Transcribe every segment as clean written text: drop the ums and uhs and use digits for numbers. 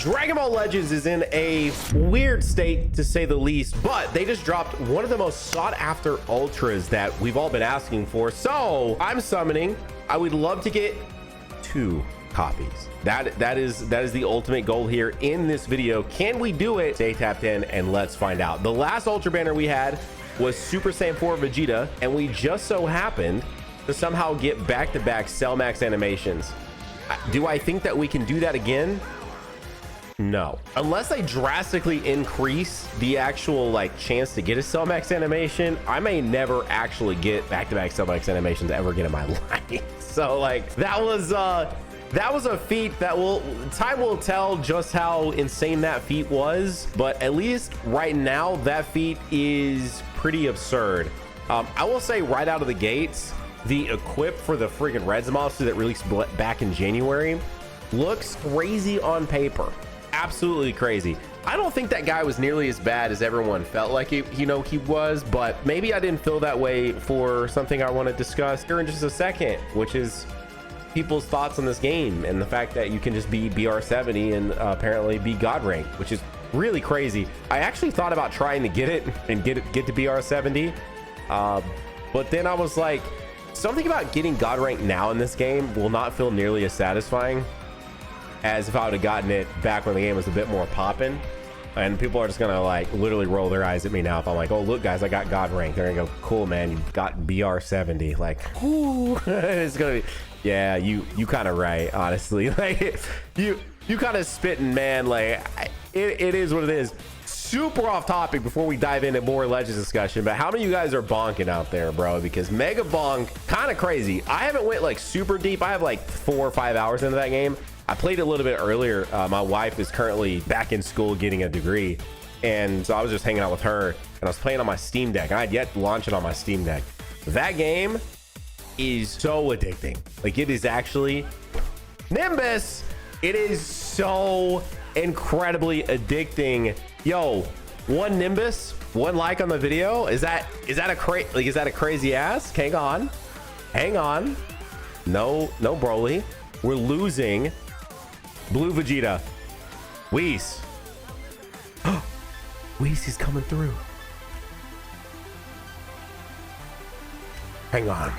Dragon Ball Legends is in a weird state to say the least, but they just dropped one of the most sought after ultras that we've all been asking for. So I'm summoning. I would love to get 2 copies. That is the ultimate goal here in this video. Can we do it? Stay tapped in and let's find out. The last ultra banner we had was Super Saiyan 4 Vegeta, and we just so happened to somehow get back-to-back Cell Max animations. Do I think that we can do that again? No, unless they drastically increase the actual like chance to get a Cell Max animation. I may never actually get back-to-back Cell Max animations ever again in my life. So like that was a feat that time will tell just how insane that feat was, but at least right now that feat is pretty absurd. I will say right out of the gates, the equip for the friggin' Red Zamasu that released back in January looks crazy on paper. Absolutely crazy. I don't think that guy was nearly as bad as everyone felt like he was, but maybe I didn't feel that way for something I want to discuss here in just a second, which is people's thoughts on this game and the fact that you can just be BR70 and apparently be God rank, which is really crazy. I actually thought about trying to get it and get to BR70, but then I was like, something about getting God rank now in this game will not feel nearly as satisfying as if I would have gotten it back when the game was a bit more poppin'. And people are just gonna like literally roll their eyes at me now if I'm like, oh look guys, I got God rank. They're gonna go, cool man, you got BR70. Like, ooh, it's gonna be, yeah, you kind of right, honestly. Like you kind of spitting, man. Like it is what it is. Super off topic before we dive into more Legends discussion, but how many of you guys are bonking out there, bro? Because Mega Bonk, kind of crazy. I haven't went like super deep. I have like 4 or 5 hours into that game. I played a little bit earlier. My wife is currently back in school getting a degree, and so I was just hanging out with her, and I was playing on my Steam Deck. I had yet to launch it on my Steam Deck. That game is so addicting. Like, it is actually Nimbus. It is so incredibly addicting. Yo, 1 Nimbus, 1 like on the video. Is that a crazy ass? Hang on. No Broly. We're losing Blue Vegeta. Whis. Whis is coming through. Hang on.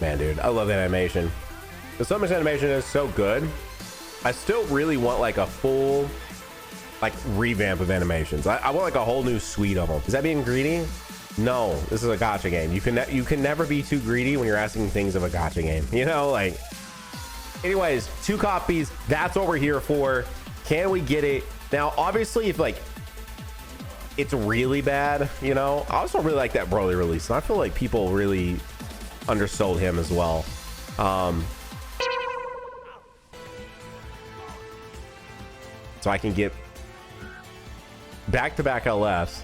Man, dude, I love that animation. The Summer's animation is so good. I still really want like a full like revamp of animations. I want like a whole new suite of them. Is that being greedy? No, this is a gacha game. You can never be too greedy when you're asking things of a gacha game, you know? Like, anyways, 2 copies, that's what we're here for. Can we get it now? Obviously, if like it's really bad, you know, I also really like that Broly release, and I feel like people really undersold him as well. So I can get back-to-back LFs,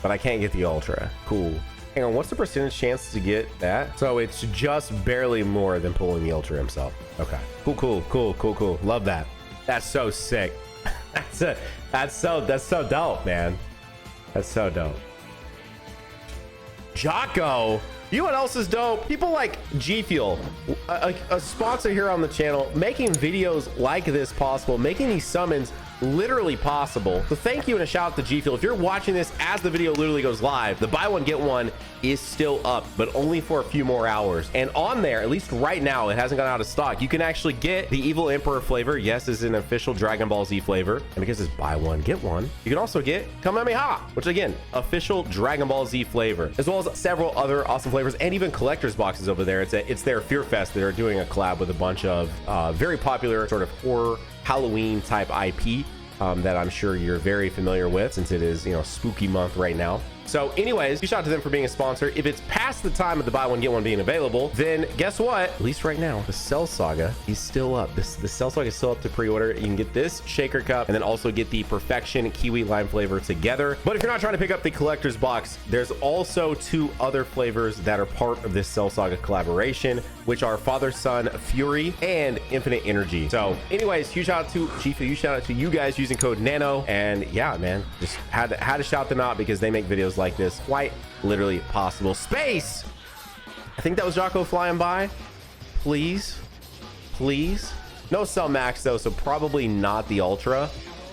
but I can't get the ultra. Cool. Hang on, what's the percentage chance to get that? So it's just barely more than pulling the ultra himself. Okay, cool. Love that. That's so sick. That's so dope, man. That's so dope. Jocko, you know what else is dope? People like G Fuel, a sponsor here on the channel, making videos like this possible, making these summons literally possible. So thank you and a shout out to G Fuel. If you're watching this as the video literally goes live, the buy one get one is still up, but only for a few more hours. And on there, at least right now, it hasn't gone out of stock. You can actually get the Evil Emperor flavor. Yes, it's an official Dragon Ball Z flavor, and because it's buy one get one, you can also get Kamehameha, which again, official Dragon Ball Z flavor, as well as several other awesome flavors and even collector's boxes over there. It's their Fear Fest that are doing a collab with a bunch of very popular sort of horror Halloween type IP that I'm sure you're very familiar with, since it is, you know, spooky month right now. So anyways, shout out to them for being a sponsor. If it's past the time of the buy one get one being available, then guess what? At least right now, the Cell Saga is still up. The Cell Saga is still up to pre-order. You can get this shaker cup and then also get the Perfection Kiwi Lime flavor together. But if you're not trying to pick up the collector's box, there's also 2 other flavors that are part of this Cell Saga collaboration, which are Father Son Fury and Infinite Energy. So anyways, huge shout out to Chief, huge shout out to you guys using code NANO. And yeah, man, just had to shout them out because they make videos like this quite literally possible. Space, I think that was Jocko flying by. Please No cell max though, so probably not the ultra.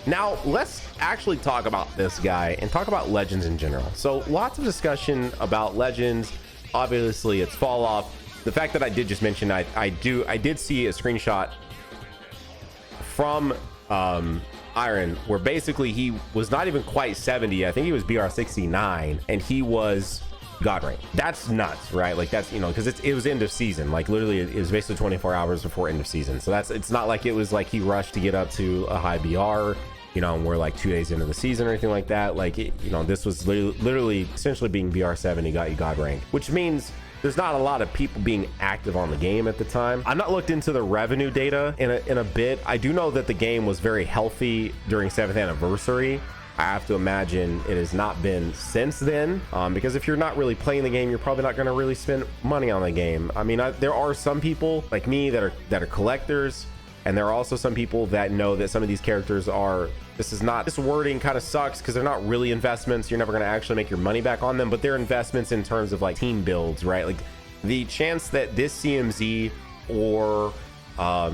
Now let's actually talk about this guy and talk about legends in general. So lots of discussion about legends. Obviously it's fall off. The fact that I did just mention, I did see a screenshot from Iron where basically he was not even quite 70. I think he was BR 69 and he was god rank. That's nuts, right? Like that's, you know, because it was end of season. Like literally it was basically 24 hours before end of season. So that's, it's not like it was like he rushed to get up to a high BR, you know, and we're like 2 days into the season or anything like that. Like it, you know, this was literally essentially being BR 70 got you god rank, which means there's not a lot of people being active on the game at the time. I'm not looked into the revenue data in a bit. I do know that the game was very healthy during 7th anniversary. I have to imagine it has not been since then, because if you're not really playing the game, you're probably not going to really spend money on the game. I mean, there are some people like me that are collectors, and there are also some people that know that some of these characters are, this wording kind of sucks because they're not really investments. You're never going to actually make your money back on them, but they're investments in terms of like team builds, right? Like the chance that this CMZ or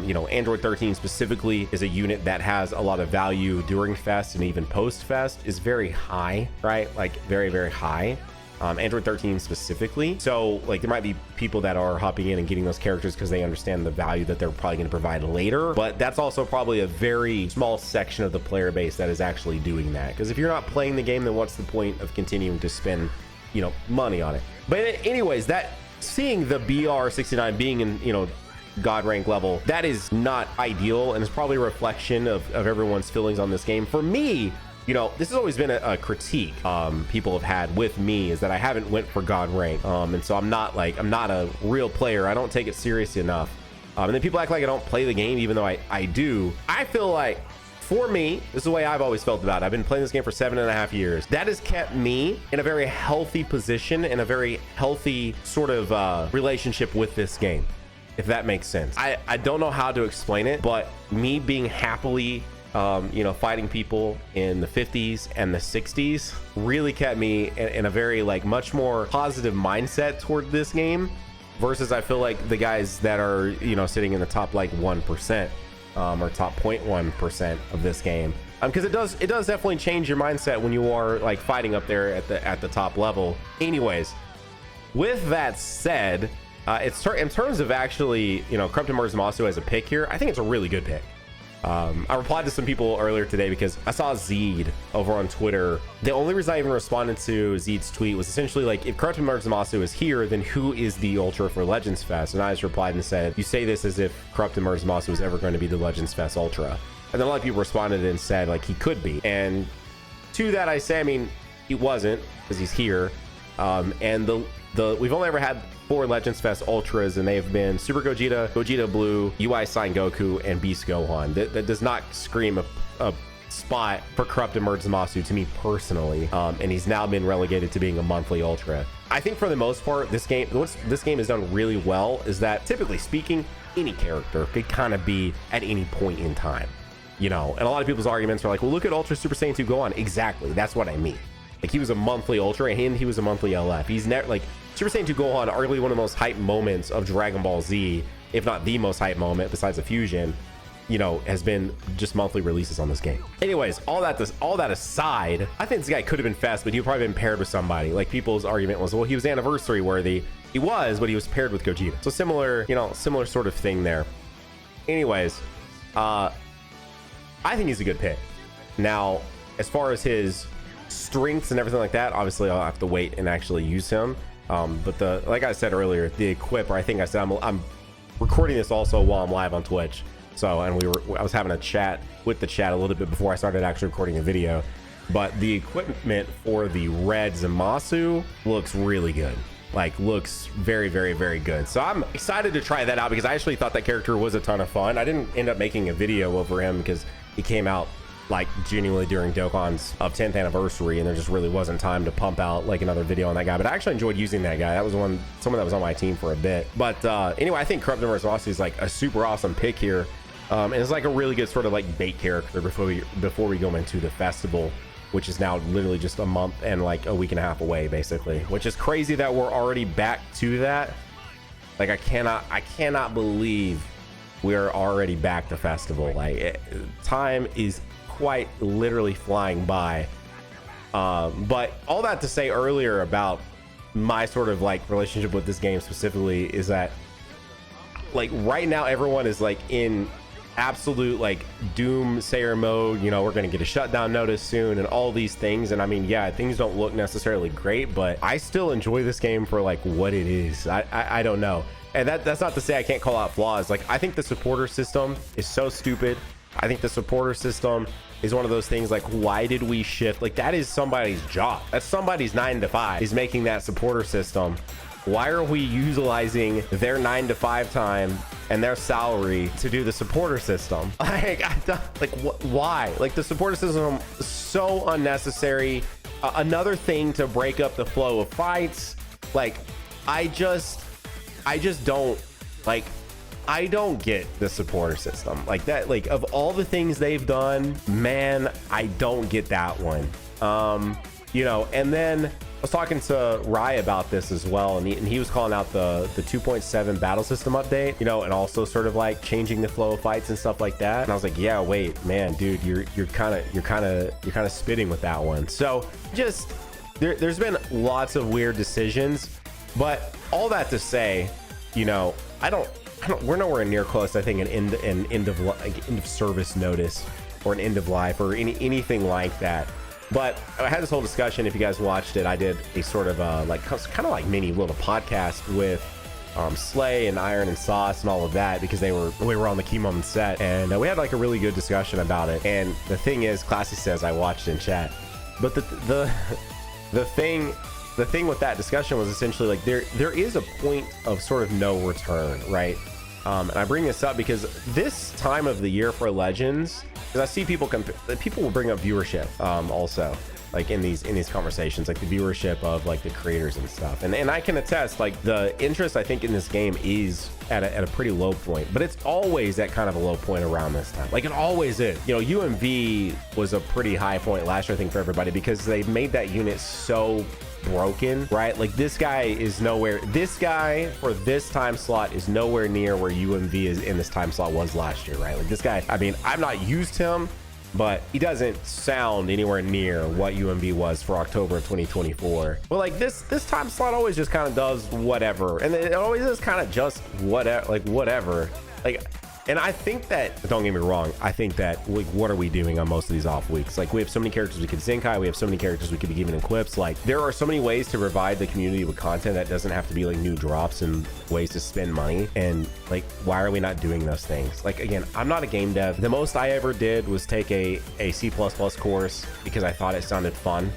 you know, Android 13 specifically is a unit that has a lot of value during Fest and even post Fest is very high, right? Like very, very high. Android 13 specifically. So like there might be people that are hopping in and getting those characters because they understand the value that they're probably going to provide later, but that's also probably a very small section of the player base that is actually doing that. Because if you're not playing the game, then what's the point of continuing to spend, you know, money on it? But anyways, that seeing the BR 69 being in, you know, god rank level, that is not ideal, and it's probably a reflection of everyone's feelings on this game. For me, you know, this has always been a critique people have had with me, is that I haven't went for god rank, and so I'm not a real player. I don't take it seriously enough, and then people act like I don't play the game, even though I do. I feel like, for me, this is the way I've always felt about it. I've been playing this game for 7.5 years. That has kept me in a very healthy position, in a very healthy sort of relationship with this game, if that makes sense. I don't know how to explain it, but me being happily you know, fighting people in the 50s and the 60s really kept me in a very like much more positive mindset toward this game, versus I feel like the guys that are, you know, sitting in the top like 1% or top 0.1% of this game, because it does definitely change your mindset when you are like fighting up there at the top level. Anyways, with that said, in terms of actually, you know, Corrupted Zamasu as a pick here, I think it's a really good pick. I replied to some people earlier today because I saw Zed over on Twitter. The only reason I even responded to Zed's tweet was essentially like, if Corrupted Zamasu is here, then who is the Ultra for Legends Fest? And I just replied and said, you say this as if Corrupted Zamasu is ever going to be the Legends Fest Ultra. And then a lot of people responded and said like he could be. And to that I say, I mean, he wasn't, because he's here. And we've only ever had 4 Legends Fest Ultras, and they have been Super Gogeta, Gogeta Blue, UI Sign Goku, and Beast Gohan. That does not scream a spot for Corrupted Zamasu to me personally, and he's now been relegated to being a monthly Ultra. I think for the most part, this game has done really well is that, typically speaking, any character could kind of be at any point in time, you know. And a lot of people's arguments are like, well, look at Ultra Super Saiyan 2 Gohan. Exactly, that's what I mean. Like, he was a monthly Ultra, and he was a monthly LF. He's never, like, Super Saiyan 2 Gohan, arguably one of the most hype moments of Dragon Ball Z, if not the most hype moment besides the fusion, you know, has been just monthly releases on this game. Anyways, all that aside, I think this guy could have been Fest, but he would probably been paired with somebody. Like, people's argument was, well, he was anniversary worthy. He was, but he was paired with Gogeta. So similar, you know, similar sort of thing there. Anyways, I think he's a good pick. Now, as far as his strengths and everything like that, obviously I'll have to wait and actually use him. But like I said earlier, the equip, or I think I said, I'm recording this also while I'm live on Twitch. So, and I was having a chat with the chat a little bit before I started actually recording a video. But the equipment for the red Zamasu looks really good. Like, looks very, very, very good. So I'm excited to try that out, because I actually thought that character was a ton of fun. I didn't end up making a video over him because he came out like genuinely during Dokkan's 10th anniversary, and there just really wasn't time to pump out like another video on that guy. But I actually enjoyed using that guy. That was someone that was on my team for a bit. But anyway, I think Corrupted Zamasu is like a super awesome pick here, and it's like a really good sort of like bait character before we go into the festival, which is now literally just a month and like a week and a half away, basically. Which is crazy that we're already back to that. Like, I cannot believe we are already back to festival. Like time is quite literally flying by. But all that to say earlier about my sort of like relationship with this game specifically is that like right now everyone is like in absolute like doomsayer mode. You know, we're gonna get a shutdown notice soon and all these things, and I mean, yeah, things don't look necessarily great, but I still enjoy this game for like what it is. I don't know, and that's not to say I can't call out flaws. Like I think the supporter system is so stupid. I think the supporter system is one of those things like, why did we shift? Like that is somebody's job. That's somebody's 9 to 5 is making that supporter system. Why are we utilizing their 9 to 5 time and their salary to do the supporter system? Like, why? Like the supporter system is so unnecessary. Another thing to break up the flow of fights. Like, I just don't like. I don't get the supporter system like that. Like of all the things they've done, man, I don't get that one. You know, and then I was talking to Rye about this as well, and he was calling out the 2.7 battle system update, you know, and also sort of like changing the flow of fights and stuff like that. And I was like, yeah, wait, man, dude, you're kind of spitting with that one. So just there's been lots of weird decisions, but all that to say, you know, we're nowhere near close. I think an end of service notice or an end of life or anything like that. But I had this whole discussion. If you guys watched it, I did a sort of like kind of like mini little podcast with Slay and Iron and Sauce and all of that, because we were on the Key Moment set, and we had like a really good discussion about it. And the thing is, Classy says I watched in chat, but the thing with that discussion was essentially like there is a point of sort of no return, right? And I bring this up because this time of the year for Legends, because I see people will bring up viewership also, like in these conversations, like the viewership of like the creators and stuff, and I can attest, like the interest I think in this game is at a pretty low point, but it's always at kind of a low point around this time. Like it always is. You know, UMV was a pretty high point last year, I think, for everybody, because they made that unit so broken, right? Like this guy for this time slot is nowhere near where UMV is in this time slot was last year, right? Like this guy, I mean, I've not used him, but he doesn't sound anywhere near what UMV was for October of 2024. But like this time slot always just kind of does whatever, and it always is kind of just whatever. Like, and I think that, don't get me wrong, I think that, like, what are we doing on most of these off weeks? Like, we have so many characters we could Zenkai, we have so many characters we could be giving equips. Like, there are so many ways to provide the community with content that doesn't have to be like new drops and ways to spend money. And like, why are we not doing those things? Like, again, I'm not a game dev. The most I ever did was take a C++ course because I thought it sounded fun.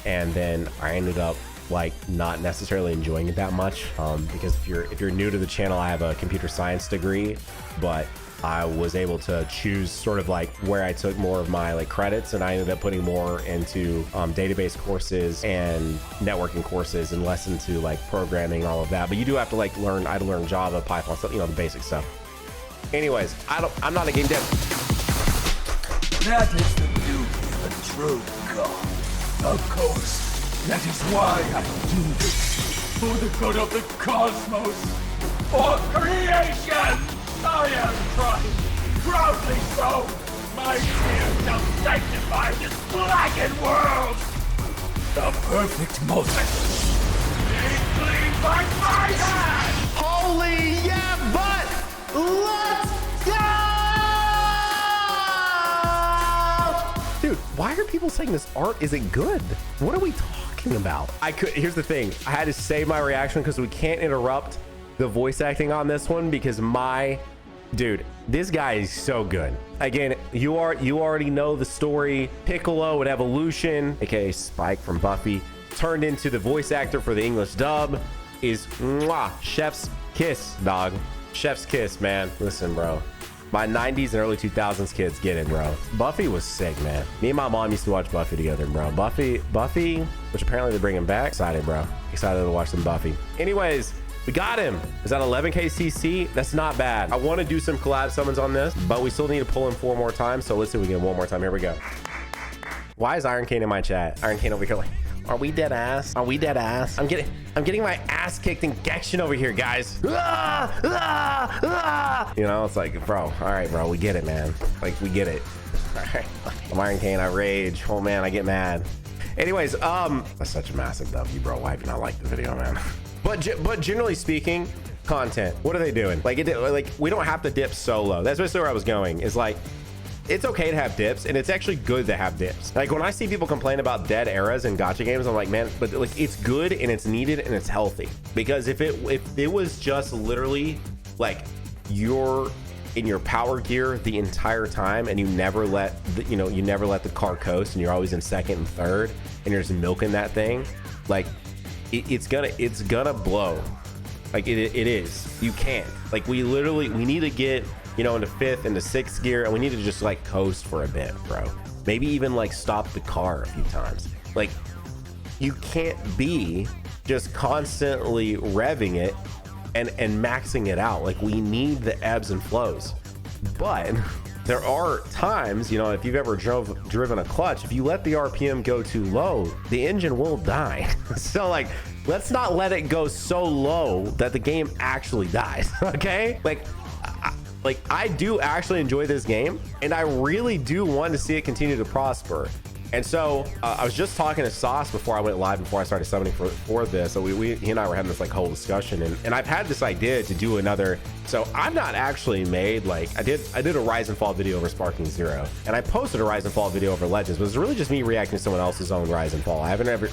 And then I ended up like not necessarily enjoying it that much, because if you're new to the channel, I have a computer science degree, but I was able to choose sort of like where I took more of my like credits, and I ended up putting more into database courses and networking courses and less into like programming, all of that. But you do have to like learn. I had to learn Java, Python, stuff, you know, the basic stuff. Anyways, I'm not a game dev. That is the beauty of a true god. Of course. That is why I do this. For the good of the cosmos. For creation! I am trying. Proudly so. My tears shall sanctify this blackened world. The perfect moment. It gleams by my hand! Holy yeah, but let's go! Dude, why are people saying this art isn't good? What are we talking about? Here's the thing, I had to save my reaction because we can't interrupt the voice acting on this one, because dude, this guy is so good. Again, you already know the story. Piccolo at Evolution, aka Spike from Buffy, turned into the voice actor for the English dub, is chef's kiss, dog. Chef's kiss, man. Listen, bro, my 90s and early 2000s kids get it, bro. Buffy was sick, man. Me and my mom used to watch Buffy together, bro. Buffy, which apparently they're bringing back. Excited, bro. Excited to watch some Buffy. Anyways, we got him. Is that 11k CC? That's not bad. I want to do some collab summons on this, but we still need to pull him 4 more times. So let's see if we get him one more time. Here we go. Why is Iron Kane in my chat? Iron Kane over here like, Are we dead ass? Are we dead ass? I'm getting my ass kicked in Gection over here, guys. Ah, ah, ah. You know, it's like, bro, all right, bro, we get it, man. Like, we get it. All right. I'm Iron Kane, I rage. Oh man, I get mad. Anyways, that's such a massive W, bro. Why have you not liked the video, man? But generally speaking, content, what are they doing? Like, we don't have to dip solo. That's basically where I was going, is like, it's okay to have dips, and it's actually good to have dips. Like, when I see people complain about dead eras in gacha games, I'm like, man, but like, it's good and it's needed and it's healthy. Because if it was just literally like you're in your power gear the entire time and you never let the car coast and you're always in second and third and you're just milking that thing, like it's gonna blow. Like it is. You can't. Like, we need to get, you know, into fifth, into sixth gear, and we need to just like coast for a bit, bro. Maybe even like stop the car a few times. Like, you can't be just constantly revving it and maxing it out. Like, we need the ebbs and flows. But there are times, you know, if you've ever driven a clutch, if you let the RPM go too low, the engine will die. So like, let's not let it go so low that the game actually dies. Okay, like I do actually enjoy this game, and I really do want to see it continue to prosper. And so I was just talking to Sauce before I went live, before I started summoning for this. So he and I were having this like whole discussion, and I've had this idea to do another. So I've not actually made, like, I did a Rise and Fall video over Sparking Zero, and I posted a Rise and Fall video over Legends, but it's really just me reacting to someone else's own Rise and Fall. I haven't ever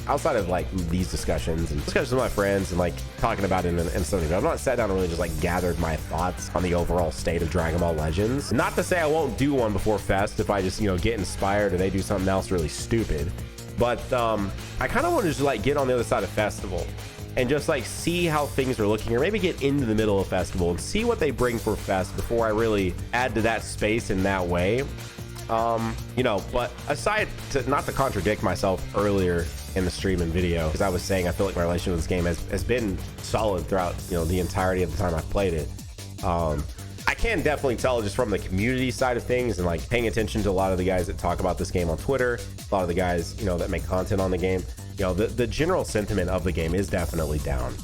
outside of like these discussions with my friends and like talking about it and stuff. I've not sat down and really just like gathered my thoughts on the overall state of Dragon Ball Legends. Not to say I won't do one before Fest if I just, you know, get inspired or they do something else really stupid. But I kind of want to just like get on the other side of Festival and just like see how things are looking, or maybe get into the middle of Festival and see what they bring for Fest before I really add to that space in that way. You know, but aside to, not to contradict myself earlier in the stream and video, because I was saying I feel like my relationship with this game has been solid throughout, you know, the entirety of the time I've played it. I can definitely tell just from the community side of things, and like paying attention to a lot of the guys that talk about this game on Twitter, a lot of the guys, you know, that make content on the game, you know, the general sentiment of the game is definitely down.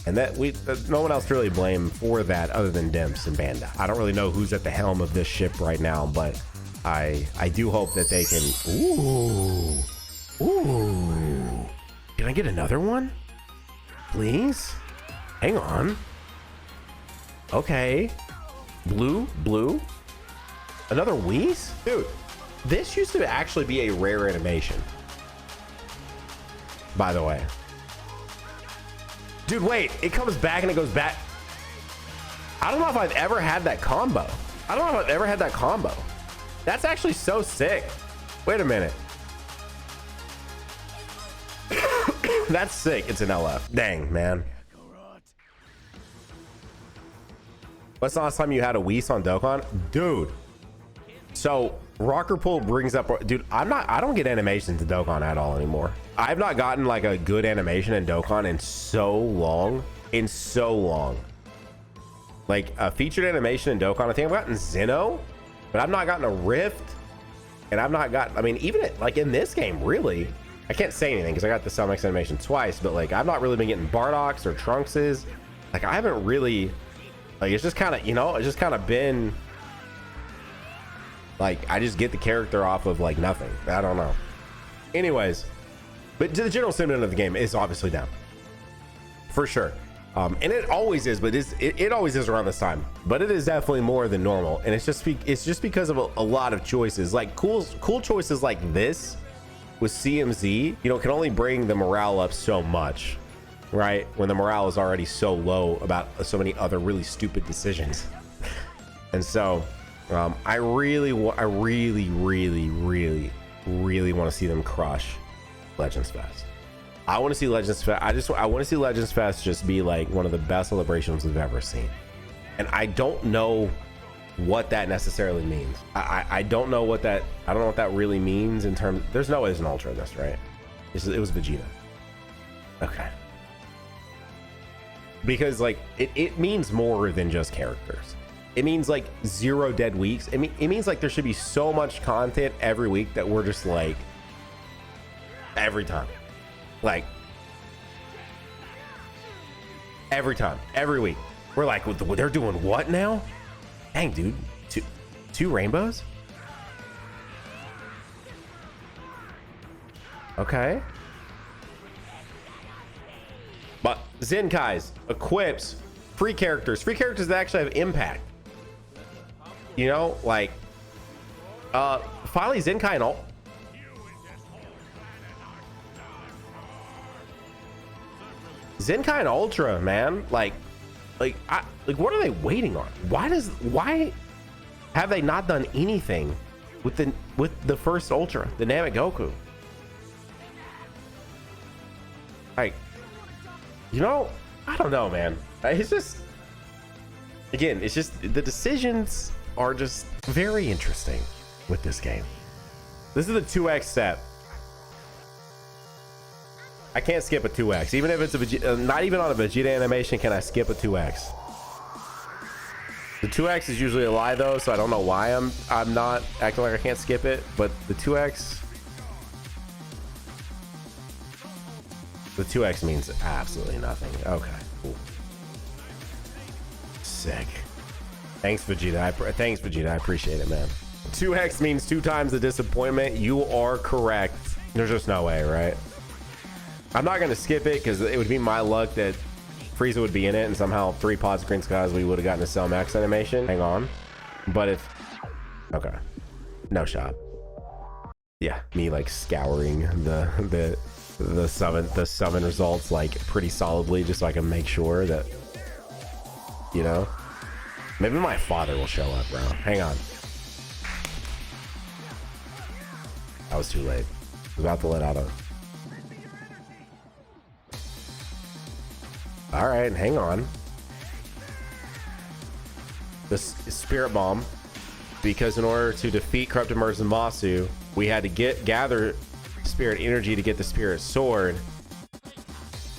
And that no one else to really blame for that other than Dimps and Banda. I don't really know who's at the helm of this ship right now, but I do hope that they can. Ooh. Can I get another one? Please? Hang on. Okay. Blue. Another Whis? Dude, this used to actually be a rare animation, by the way. Dude, wait, it comes back and it goes back. I don't know if I've ever had that combo. That's actually so sick. Wait a minute. That's sick. It's an LF. Dang, man. What's the last time you had a Whis on Dokkan? Dude. So Rocker Pool brings up, dude, I don't get animations in Dokkan at all anymore. I've not gotten like a good animation in Dokkan in so long. Like a featured animation in Dokkan, I think I've gotten Zeno, but I've not gotten a Rift, and I've not gotten, I mean, even like in this game, really, I can't say anything because I got the Cellmax animation twice, but like I've not really been getting Bardock's or Trunks's. Like I haven't really, like, it's just kind of, you know, it's just kind of been like, I just get the character off of like nothing. I don't know. Anyways, but the general sentiment of the game is obviously down for sure. And it always is, but it always is around this time, but it is definitely more than normal. And it's just because of a lot of choices, like cool choices like this with CMZ, you know, can only bring the morale up so much, right? When the morale is already so low about so many other really stupid decisions. And so I really want to see them crush Legends Fest. I want to see Legends Fest. I want to see Legends Fest just be like one of the best celebrations we've ever seen. And I don't know what that necessarily means. I don't know what that really means in terms. There's no way there's an Ultra in this, right? It was Vegeta. Okay. Because like it means more than just characters. It means like 0 dead weeks. It means like there should be so much content every week that we're just like, every time. Like, every time, every week. We're like, they're doing what now? Dang, dude. Two rainbows? Okay. But Zenkai's equips free characters that actually have impact. You know, like, finally Zenkai and all. Zenkai and Ultra, man. Like, what are they waiting on? Why have they not done anything with the first Ultra, the Namek Goku? Like, you know, I don't know, man. It's just, again, it's just the decisions are just very interesting with this game. This is the 2x step. I can't skip a 2x, even if it's a Vegeta, not even on a Vegeta animation can I skip a 2x. The 2x is usually a lie though, so I don't know why I'm not acting like I can't skip it, but the 2x means absolutely nothing. Okay, cool. Sick. Thanks Vegeta. Thanks Vegeta. I appreciate it, man. 2x means 2 times the disappointment. You are correct. There's just no way, right? I'm not gonna skip it because it would be my luck that Frieza would be in it and somehow 3 pods green skies we would have gotten a Cell Max animation. Hang on. But if, okay, no shot. Yeah, me like scouring the summon results like pretty solidly just so I can make sure that, you know, maybe my father will show up, bro. Hang on. I was too late. I was about to let out a. All right, hang on. The Spirit Bomb, because in order to defeat Corrupted Murs and Zamasu, we had to gather Spirit Energy to get the Spirit Sword,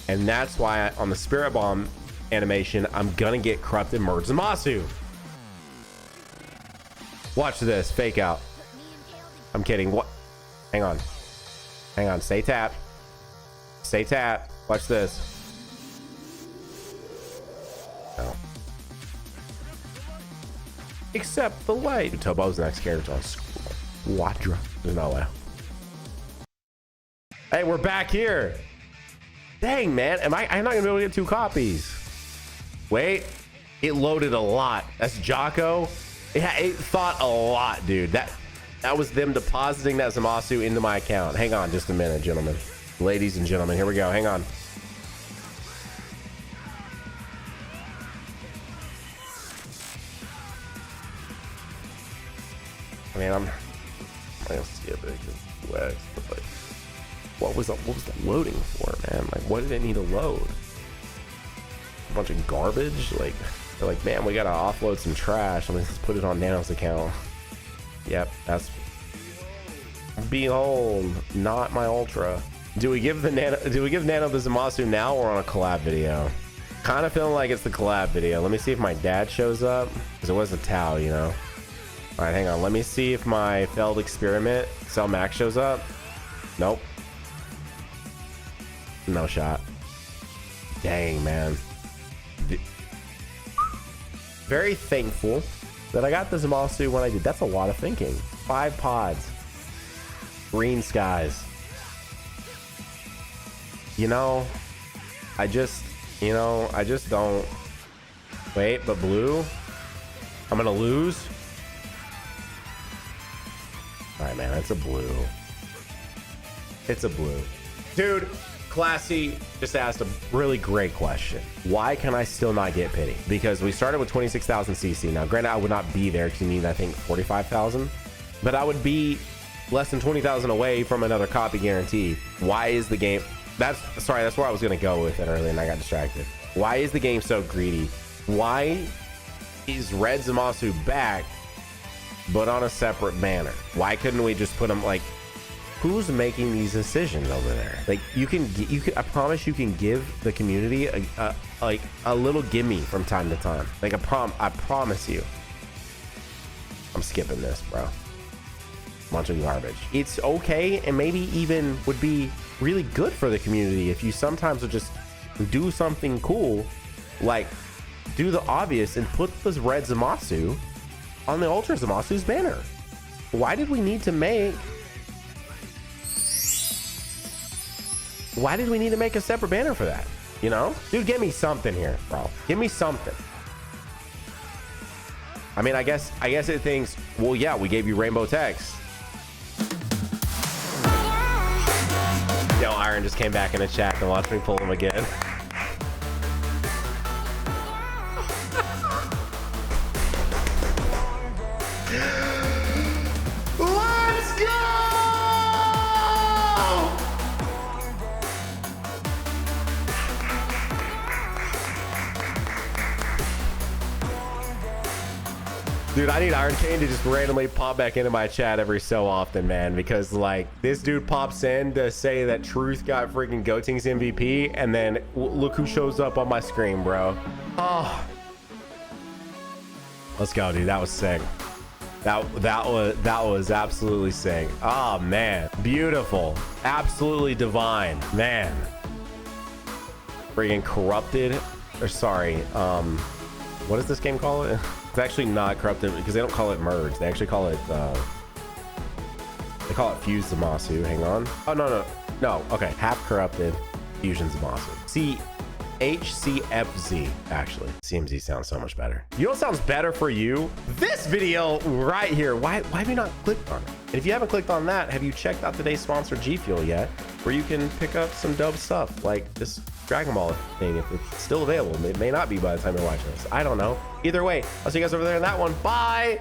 and that's why on the Spirit Bomb animation, I'm gonna get Corrupted Murs and Zamasu. Watch this fake out. I'm kidding. What? Hang on. Hang on. Stay tapped. Stay tapped. Watch this. No. Except the light. Tobo's next character on Squadra. There's no way. Hey, we're back here. Dang, man. I'm not gonna be able to get 2 copies. Wait. It loaded a lot. That's Jocko. It thought a lot, dude. That was them depositing that Zamasu into my account. Hang on just a minute, gentlemen. Ladies and gentlemen, here we go. Hang on. I mean, I'm gonna skip it because but like, what was the loading for, man? Like, what did it need to load? A bunch of garbage? Like, they're like, man, we gotta offload some trash. Let's put it on Nano's account. Yep, that's. Behold, not my Ultra. Do we give Nano the Zamasu now or on a collab video? Kind of feeling like it's the collab video. Let me see if my dad shows up, because it was a Tau, you know. All right, hang on. Let me see if my failed experiment Cell Max shows up. Nope. No shot. Dang, man. Very thankful that I got the Zamasu when I did. That's a lot of thinking. 5 pods. Green skies. You know, I just don't. Wait, but blue? I'm gonna lose? All right, man, it's a blue. It's a blue. Dude, Classy just asked a really great question. Why can I still not get pity? Because we started with 26,000 CC. Now, granted, I would not be there because you need, I think, 45,000. But I would be less than 20,000 away from another copy guarantee. Why is the game... That's where I was going to go with it earlier and I got distracted. Why is the game so greedy? Why is Red Zamasu back, but on a separate banner? Why couldn't we just put them like... Who's making these decisions over there? Like, you can, I promise you can give the community a little gimme from time to time. Like I promise you. I'm skipping this, bro. Bunch of garbage. It's okay, and maybe even would be really good for the community if you sometimes will just do something cool, like do the obvious and put this red Zamasu on the Ultra Zamasu's banner. Why did we need to make a separate banner for that? You know, dude, give me something here, bro. Give me something. I mean, I guess it thinks, well, yeah, we gave you rainbow text. Yo, Iron just came back in the chat and watched me pull him again. Let's go! Dude, I need Iron Kane to just randomly pop back into my chat every so often, man, because like this dude pops in to say that Truth got freaking Goating's MVP, and then look who shows up on my screen, bro. Oh, let's go, dude. That was sick. That was absolutely sick. Oh man, beautiful, absolutely divine, man. Freaking corrupted, or sorry, what does this game call it? It's actually not corrupted because they don't call it merge. They actually call it they call it fused Zamasu. Hang on. Oh no. Okay, half corrupted fusion Zamasu. See, HCFZ actually. CMZ sounds so much better. You know what sounds better for you? This video right here. Why have you not clicked on it? And if you haven't clicked on that, have you checked out today's sponsor G Fuel yet? Where you can pick up some dope stuff like this Dragon Ball thing if it's still available. It may not be by the time you're watching this. I don't know. Either way, I'll see you guys over there in that one. Bye.